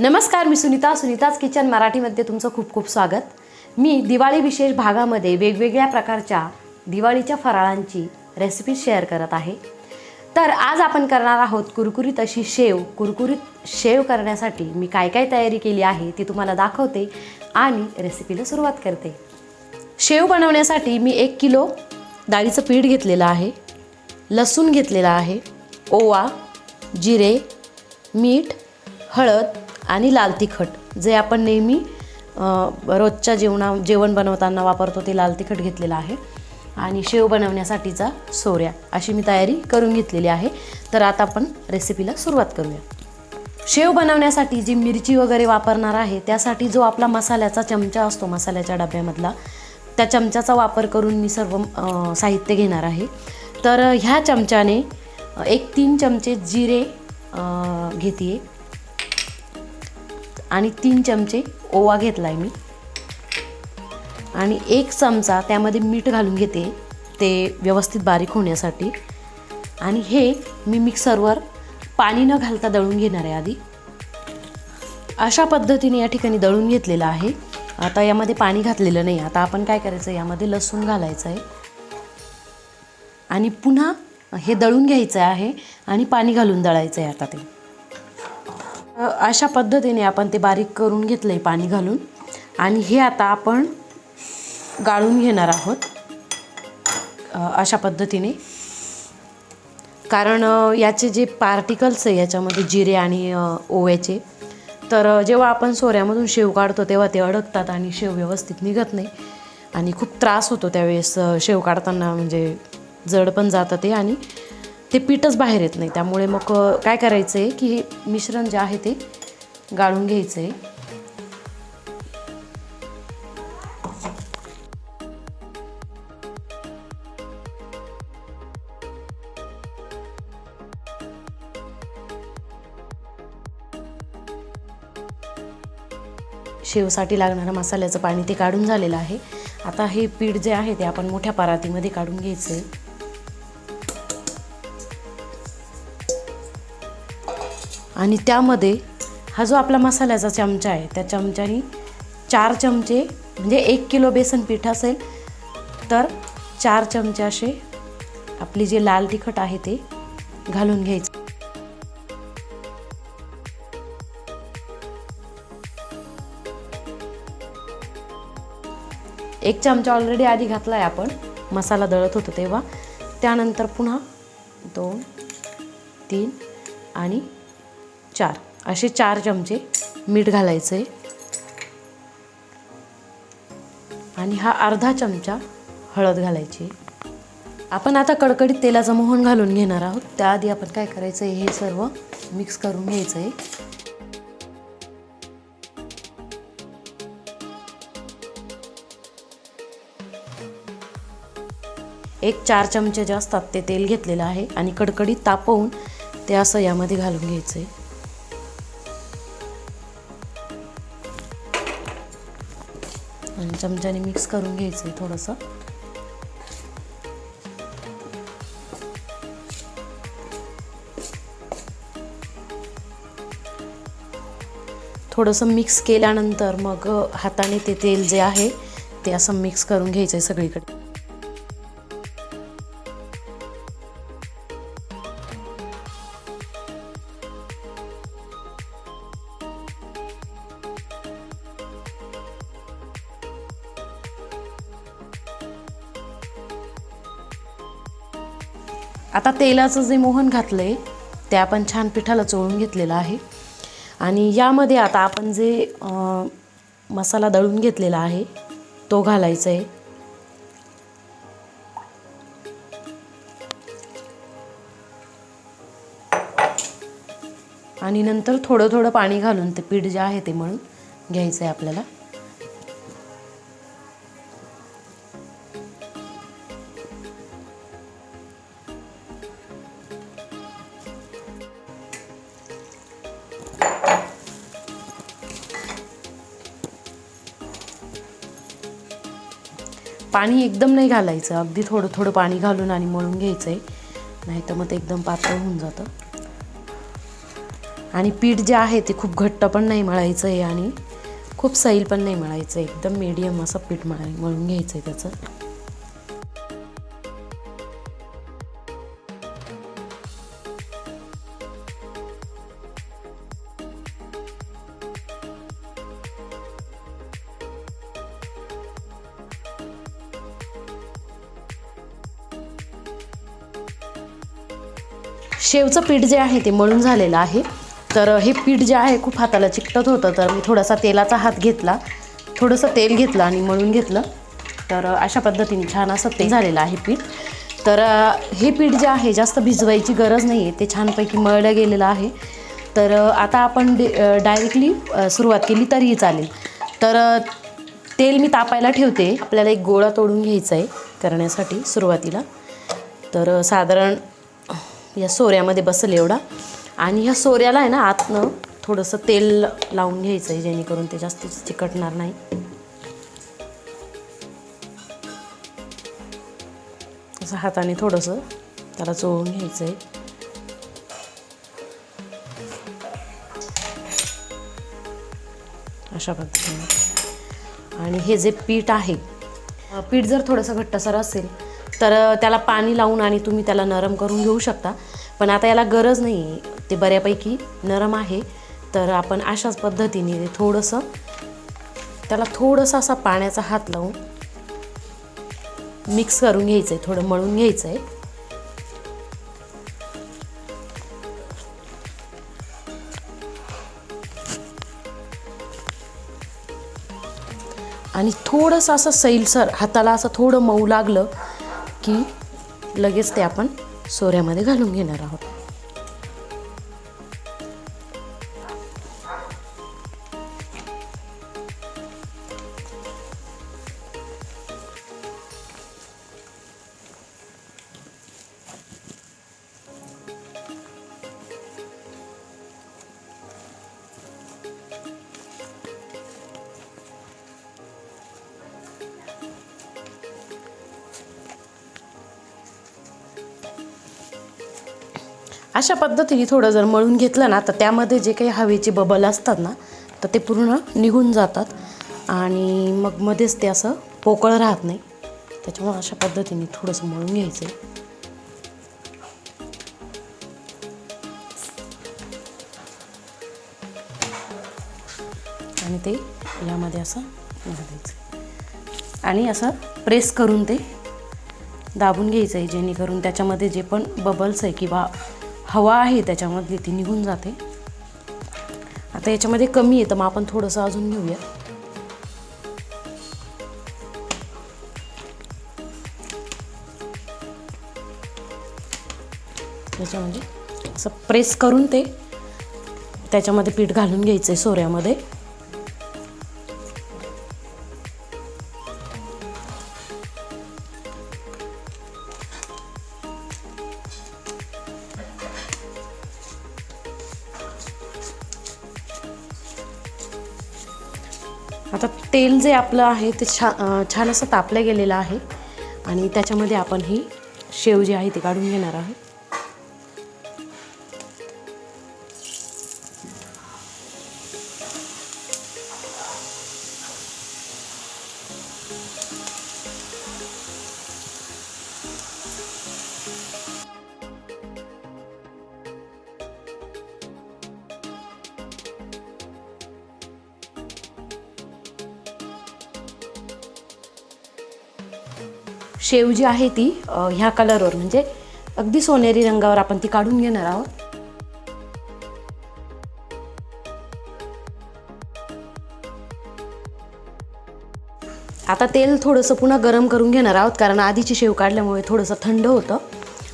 नमस्कार, मी सुनीता, सुनीताज किचन मराठीमध्ये तुमचं खूप खूप स्वागत। मी दिवाळी विशेष भागामध्ये वेगवेगळ्या प्रकारच्या दिवाळीच्या फराळांची रेसिपी शेअर करत आहे। तर आज आपण करणार आहोत कुरकुरीत अशी शेव। कुरकुरीत शेव करण्यासाठी मी काय काय तयारी केली आहे ती तुम्हाला दाखवते आणि रेसिपीला सुरुवात करते। शेव बनवण्यासाठी मी 1 किलो डाळीचं पीठ घेतलेलं आहे, लसूण घेतलेला आहे, ओवा, जिरे, मीठ, हळद आणि लाल तिखट जे आपण नेहमी रोजच्या जेवण बनवताना वापरतो ते लाल तिखट घेतलेलं आहे आणि शेव बनवण्यासाठीचा सोऱ्या अशी मी तयारी करून घेतलेली आहे। तर आता आपण रेसिपीला सुरुवात करूया। शेव बनवण्यासाठी जी मिरची वगैरे वापरणार आहे त्यासाठी जो आपला मसाल्याचा चमचा असतो मसाल्याच्या डब्यामधला त्या चमच्याचा वापर करून मी सर्व साहित्य घेणार आहे। तर ह्या चमच्याने 3 चमचे जिरे घेते आणि 3 चमचे ओवा घेतलाय मी आणि 1 चमचा त्यामध्ये मीठ घालून घेते ते व्यवस्थित बारीक होण्यासाठी। आणि हे मी मिक्सरवर पाणी न घालता दळून घेणार आहे। आधी अशा पद्धतीने या ठिकाणी दळून घेतलेलं आहे। आता यामध्ये पाणी घातलेलं नाही। आता आपण काय करायचं, यामध्ये लसूण घालायचं आहे आणि पुन्हा हे दळून घ्यायचं आहे आणि पाणी घालून दळायचं आहे। आता ते अशा पद्धतीने आपण ते बारीक करून घेतलंय पाणी घालून आणि हे आता आपण गाळून घेणार आहोत अशा पद्धतीने। कारण याचे जे पार्टिकल्स आहे याच्यामध्ये जिरे आणि ओव्याचे, तर जेव्हा आपण सोऱ्यामधून शेव काढतो तेव्हा ते अडकतात आणि शेव व्यवस्थित निघत नाही आणि खूप त्रास होतो त्यावेळेस शेव काढताना, म्हणजे जड पण जातं ते आणि ते पीठच बाहेर येत नाही। त्यामुळे मग काय करायचं आहे की हे मिश्रण जे आहे ते गाळून घ्यायचं आहे। शेवसाठी लागणारं मसाल्याचं पाणी ते काढून झालेलं आहे। आता हे पीठ जे आहे ते आपण मोठ्या परातीमध्ये काढून घ्यायचं आहे आणि त्यामध्ये हा जो आपला मसाल्याचा चमचा आहे त्या चमच्याने 4 चमचे, म्हणजे 1 किलो बेसन पीठ असेल तर 4 चमचे असे आपली जे लाल तिखट आहे ते घालून घ्यायचं। 1 चमचा ऑलरेडी आधी घातला आहे आपण मसाला दळत होतो तेव्हा। त्यानंतर पुन्हा 2, 3 आणि 4 असे 4 चमचे मीठ घालायचं आहे आणि हा अर्धा चमचा हळद घालायची। आपण आता कडकडीत तेलाचं मोहन घालून घेणार आहोत। त्याआधी आपण काय करायचं आहे, हे सर्व मिक्स करून घ्यायचं आहे। एक 4 चमचे जे असतात ते तेल घेतलेलं आहे आणि कडकडीत तापवून ते असं यामध्ये घालून घ्यायचं आहे आणि चमच्याने मिक्स करून घ्यायचं आहे थोडंसं। थोडंसं मिक्स केल्यानंतर मग हाताने ते तेल जे आहे ते असं मिक्स करून घ्यायचं आहे सगळीकडे। आता तेलाचं जे मोहन घातलंय ते आपण छान पिठाला चोळून घेतलेलं आहे आणि यामध्ये आता आपण जे मसाला दळून घेतलेला आहे तो घालायचा आहे आणि नंतर थोडं थोडं पाणी घालून ते पीठ जे आहे ते मळून घ्यायचं आहे आपल्याला। पाणी एकदम नाही घालायचं, अगदी थोडं थोडं पाणी घालून आणि मळून घ्यायचं आहे, नाही तर मग ते एकदम पातळ होऊन जातं। आणि पीठ जे आहे ते खूप घट्ट पण नाही मळायचं आहे आणि खूप सैल पण नाही मळायचं आहे, एकदम मीडियम असं पीठ मळून घ्यायचं आहे त्याचं. शेवचं पीठ जे आहे ते मळून झालेलं आहे. तर हे पीठ जे आहे खूप हाताला चिकटत होतं, तर मी थोडासा तेलाचा हात घेतला, थोडंसं तेल घेतलं आणि मळून घेतलं. तर अशा पद्धतीने छान असं ते झालेलं आहे पीठ. तर हे पीठ जे आहे जास्त भिजवायची गरज नाही आहे, ते छानपैकी मळलं गेलेलं आहे. तर आता आपण डायरेक्टली सुरुवात केली तरीही चालेल. तर तेल मी तापायला ठेवते. आपल्याला एक गोळा तोडून घ्यायचा आहे करण्यासाठी सुरुवातीला. तर साधारण या सोऱ्यामध्ये बसेल एवढा, आणि ह्या सोऱ्याला आहे ना आतनं थोडंसं तेल लावून घ्यायचं आहे, जेणेकरून ते जास्त चिकटणार नाही. असं हाताने थोडंसं त्याला चोळून घ्यायचं आहे. अशा पद्धतीने. आणि हे जे पीठ आहे, पीठ जर थोडंसं घट्टसर असेल तर त्याला पाणी लावून आणि तुम्ही त्याला नरम करून घेऊ शकता. पण आता याला गरज नाही आहे, ते बऱ्यापैकी नरम आहे. तर आपण अशाच पद्धतीने थोडंसं त्याला थोडंसं असा पाण्याचा हात लावून मिक्स करून घ्यायचं आहे, थोडं मळून घ्यायचं आहे. आणि थोडंसं असं सैलसर हाताला असं थोडं मऊ लागलं की लगेच ते आपण सोऱ्यामध्ये घालून घेणार आहोत. अशा पद्धतीने थोडं जर मळून घेतलं ना, तर त्यामध्ये जे काही हवेचे बबल असतात ना, तर ते पूर्ण निघून जातात आणि मग मध्येच ते असं पोकळ राहत नाही. त्याच्यामुळे अशा पद्धतीने थोडंसं मळून घ्यायचं आहे. आणि ते यामध्ये असं घालायचं आणि असं प्रेस करून ते दाबून घ्यायचं आहे, जेणेकरून त्याच्यामध्ये जे पण बबल्स आहे किंवा हवा आहे त्याच्यामध्ये ती निघून जाते. आता याच्यामध्ये कमी आहे तर मग आपण थोडंसं अजून घेऊया. त्याच्यामध्ये असं प्रेस करून ते त्याच्यामध्ये पीठ घालून घ्यायचं आहे सोऱ्यामध्ये. आता तेल जे आपलं आहे ते छान असं तापलं गेलेलं आहे आणि त्याच्यामध्ये आपण ही शेव जी आहे ती काढून घेणार आहोत. शेव जी आहे ती ह्या कलरवर म्हणजे अगदी सोनेरी रंगावर आपण ती काढून घेणार आहोत. आता तेल थोडंसं पुन्हा गरम करून घेणार आहोत, कारण आधीची शेव काढल्यामुळे थोडंसं थंड होतं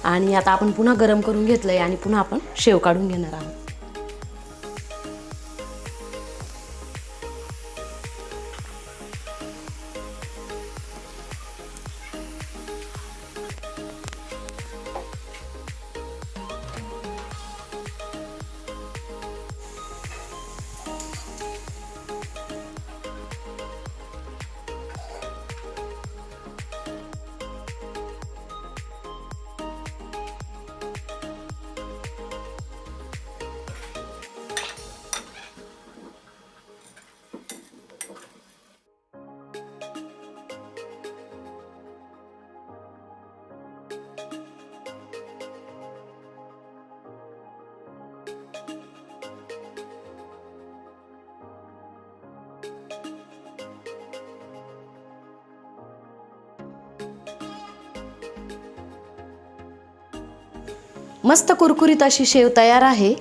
आणि आता आपण पुन्हा गरम करून घेतलंय आणि पुन्हा आपण शेव काढून घेणार आहोत. मस्त कुरकुरीत अशी शेव तयार आहे।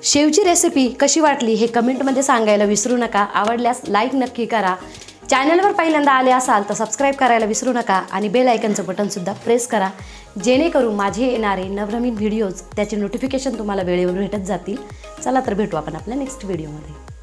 शेवची रेसिपी कशी वाटली हे कमेंटमध्ये सांगायला विसरू नका। आवडल्यास लाईक नक्की करा। चॅनलवर पहिल्यांदा आले असाल तर सबस्क्राईब करायला विसरू नका आणि बेल आयकनचं बटनसुद्धा प्रेस करा, जेणेकरून माझे येणारे नवनवीन व्हिडिओज त्याचे नोटिफिकेशन तुम्हाला वेळेवर भेटत जातील। चला तर भेटू आपण आपल्या नेक्स्ट व्हिडिओमध्ये।